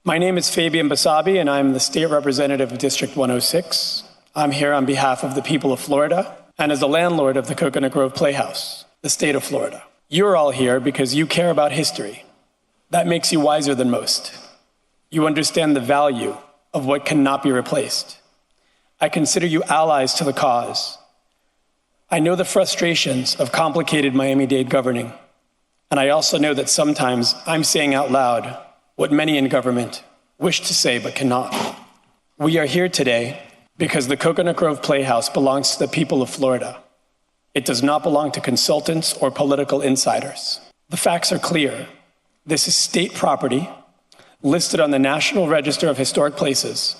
My name is Fabián Basabe, and I'm the state representative of District 106. I'm here on behalf of the people of Florida and as the landlord of the Coconut Grove Playhouse, the state of Florida. You're all here because you care about history. That makes you wiser than most. You understand the value of what cannot be replaced. I consider you allies to the cause. I know the frustrations of complicated Miami-Dade governing, and I also know that sometimes I'm saying out loud what many in government wish to say but cannot. We are here today because the Coconut Grove Playhouse belongs to the people of Florida. It does not belong to consultants or political insiders. The facts are clear. This is state property listed on the National Register of Historic Places.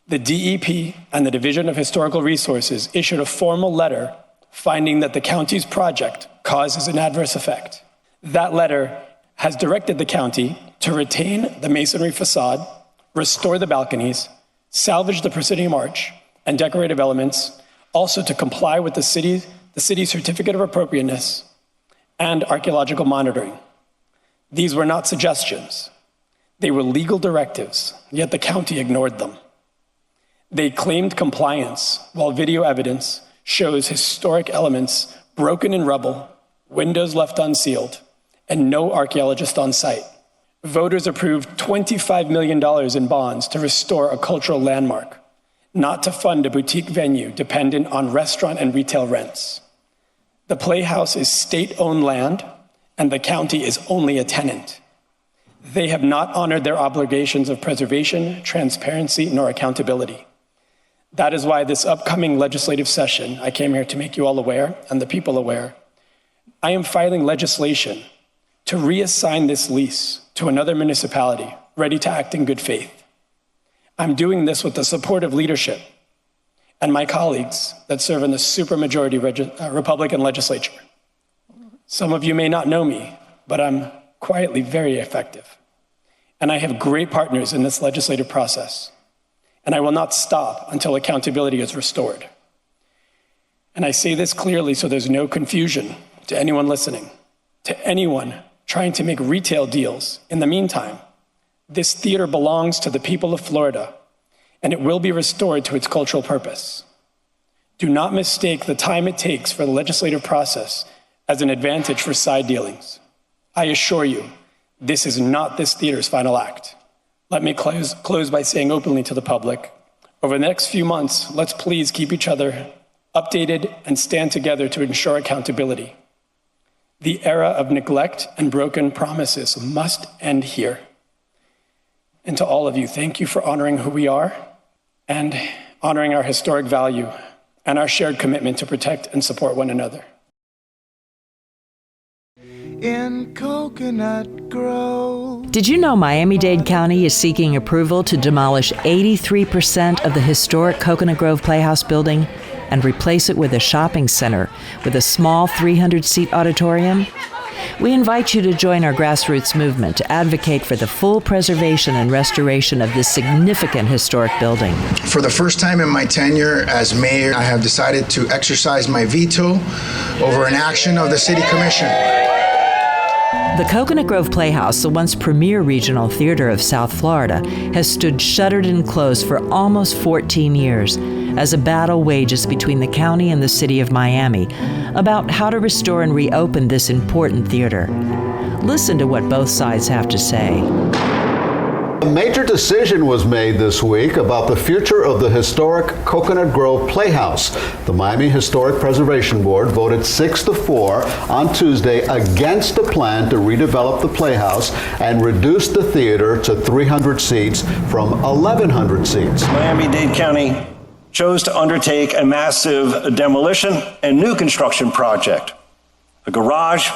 The DEP and the Division of Historical Resources issued a formal letter finding that the county's project causes an adverse effect. That letter has directed the county to retain the masonry facade, restore the balconies, salvage the proscenium arch and decorative elements, also to comply with the city's certificate of appropriateness and archaeological monitoring. These were not suggestions. They were legal directives, yet the county ignored them. They claimed compliance while video evidence shows historic elements broken in rubble, windows left unsealed, and no archaeologist on site. Voters approved $25 million in bonds to restore a cultural landmark, not to fund a boutique venue dependent on restaurant and retail rents. The Playhouse is state-owned land, and the county is only a tenant. They have not honored their obligations of preservation, transparency, nor accountability. That is why this upcoming legislative session, I came here to make you all aware, and the people aware, I am filing legislation to reassign this lease to another municipality ready to act in good faith. I'm doing this with the support of leadership and my colleagues that serve in the supermajority Republican legislature. Some of you may not know me, but I'm quietly very effective. And I have great partners in this legislative process. And I will not stop until accountability is restored. And I say this clearly so there's no confusion to anyone listening, to anyone trying to make retail deals. In the meantime, this theater belongs to the people of Florida, and it will be restored to its cultural purpose. Do not mistake the time it takes for the legislative process as an advantage for side dealings. I assure you, this is not this theater's final act. Let me close by saying openly to the public, over the next few months, let's please keep each other updated and stand together to ensure accountability. The era of neglect and broken promises must end here. And to all of you, thank you for honoring who we are and honoring our historic value and our shared commitment to protect and support one another. In Coconut Grove. Did you know Miami-Dade County is seeking approval to demolish 83% of the historic Coconut Grove Playhouse building and replace it with a shopping center with a small 300-seat auditorium? We invite you to join our grassroots movement to advocate for the full preservation and restoration of this significant historic building. For the first time in my tenure as mayor, I have decided to exercise my veto over an action of the City Commission. The Coconut Grove Playhouse, the once premier regional theater of South Florida, has stood shuttered and closed for almost 14 years as a battle wages between the county and the city of Miami about how to restore and reopen this important theater. Listen to what both sides have to say. A major decision was made this week about the future of the historic Coconut Grove Playhouse. The Miami Historic Preservation Board voted 6-4 on Tuesday against the plan to redevelop the Playhouse and reduce the theater to 300 seats from 1,100 seats. Miami-Dade County chose to undertake a massive demolition and new construction project, a garage,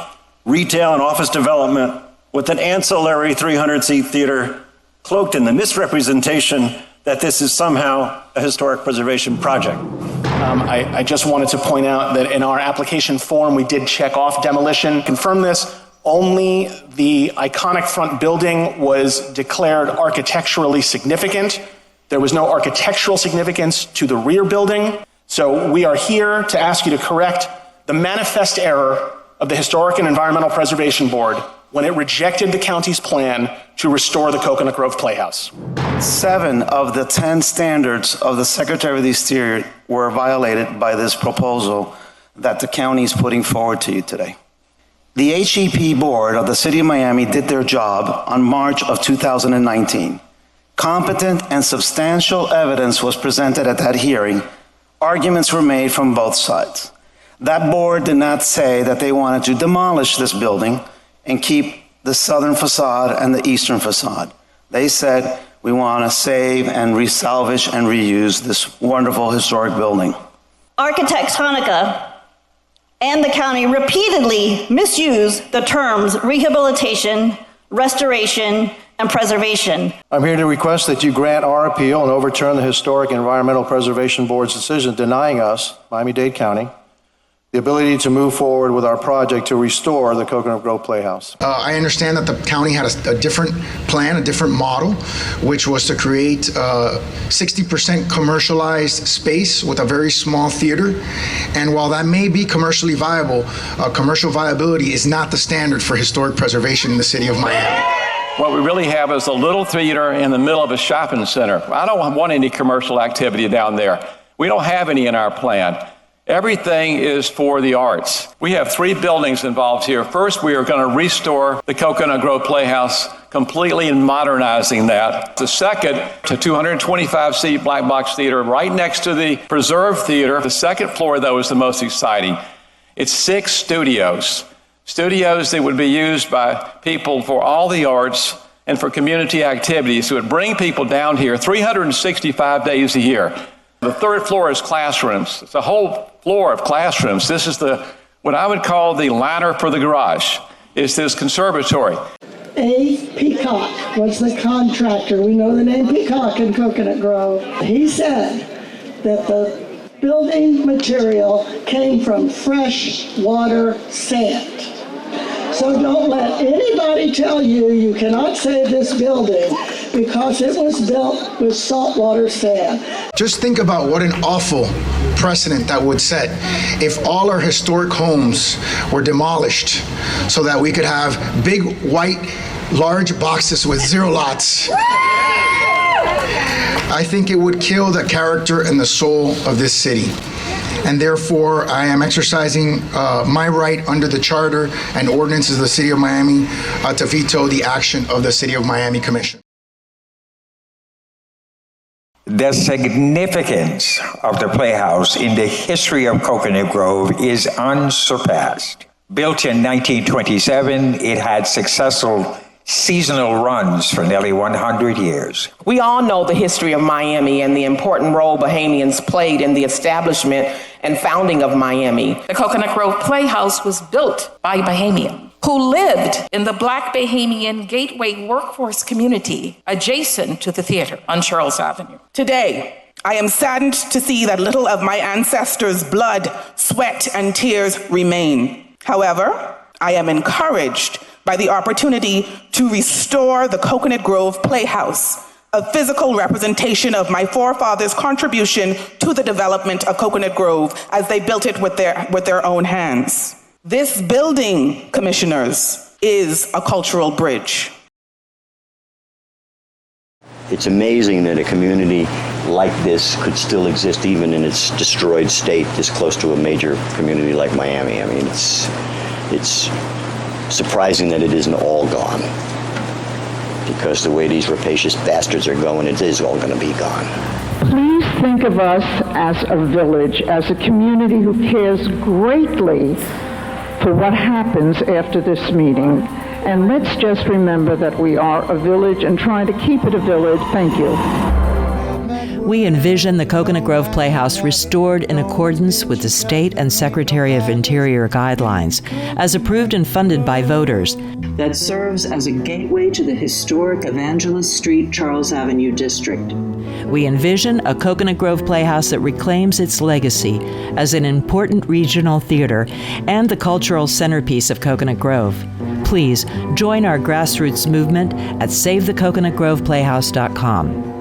retail, and office development with an ancillary 300-seat theater cloaked in the misrepresentation that this is somehow a historic preservation project. I just wanted to point out that in our application form, we did check off demolition. Confirm this, only the iconic front building was declared architecturally significant. There was no architectural significance to the rear building. So we are here to ask you to correct the manifest error of the Historic and Environmental Preservation Board, when it rejected the county's plan to restore the Coconut Grove Playhouse. 7 of the 10 standards of the Secretary of the Exterior were violated by this proposal that the county is putting forward to you today. The HEP board of the City of Miami did their job on March of 2019. Competent and substantial evidence was presented at that hearing. Arguments were made from both sides. That board did not say that they wanted to demolish this building and keep the southern facade and the eastern facade. They said, we want to save and resalvage and reuse this wonderful historic building. Architect Hanukkah and the county repeatedly misused the terms rehabilitation, restoration, and preservation. I'm here to request that you grant our appeal and overturn the Historic and Environmental Preservation Board's decision denying us, Miami-Dade County, the ability to move forward with our project to restore the Coconut Grove Playhouse. I understand that the county had a different plan, a different model, which was to create 60% commercialized space with a very small theater. And while that may be commercially viable, commercial viability is not the standard for historic preservation in the city of Miami. What we really have is a little theater in the middle of a shopping center. I don't want any commercial activity down there. We don't have any in our plan. Everything is for the arts. We have 3 buildings involved here. First, we are going to restore the Coconut Grove Playhouse completely and modernizing that. The second, a 225-seat black box theater right next to the preserved theater. The second floor, though, is the most exciting. It's 6 studios that would be used by people for all the arts and for community activities. It would bring people down here 365 days a year. The 3rd floor is classrooms. It's a whole floor of classrooms. This is what I would call the liner for the garage. It's this conservatory. A. Peacock was the contractor. We know the name Peacock in Coconut Grove. He said that the building material came from fresh water sand. So don't let anybody tell you you cannot save this building because it was built with saltwater sand. Just think about what an awful precedent that would set if all our historic homes were demolished so that we could have big, white, large boxes with 0 lots. I think it would kill the character and the soul of this city. And therefore, I am exercising my right under the charter and ordinances of the City of Miami to veto the action of the City of Miami Commission. The significance of the Playhouse in the history of Coconut Grove is unsurpassed. Built in 1927, it had successful seasonal runs for nearly 100 years. We all know the history of Miami and the important role Bahamians played in the establishment and founding of Miami. The Coconut Grove Playhouse was built by Bahamians who lived in the Black Bahamian Gateway workforce community adjacent to the theater on Charles Avenue. Today, I am saddened to see that little of my ancestors' blood, sweat, and tears remain. However, I am encouraged by the opportunity to restore the Coconut Grove Playhouse, a physical representation of my forefathers' contribution to the development of Coconut Grove as they built it with their own hands. This building, commissioners, is a cultural bridge. It's amazing that a community like this could still exist even in its destroyed state this close to a major community like Miami. I mean, it's surprising that it isn't all gone, because the way these rapacious bastards are going, it is all going to be gone. Please think of us as a village, as a community who cares greatly for what happens after this meeting. And let's just remember that we are a village and trying to keep it a village. Thank you. We envision the Coconut Grove Playhouse restored in accordance with the State and Secretary of Interior guidelines, as approved and funded by voters, that serves as a gateway to the historic Evangelist Street, Charles Avenue district. We envision a Coconut Grove Playhouse that reclaims its legacy as an important regional theater and the cultural centerpiece of Coconut Grove. Please join our grassroots movement at SaveTheCoconutGrovePlayhouse.com.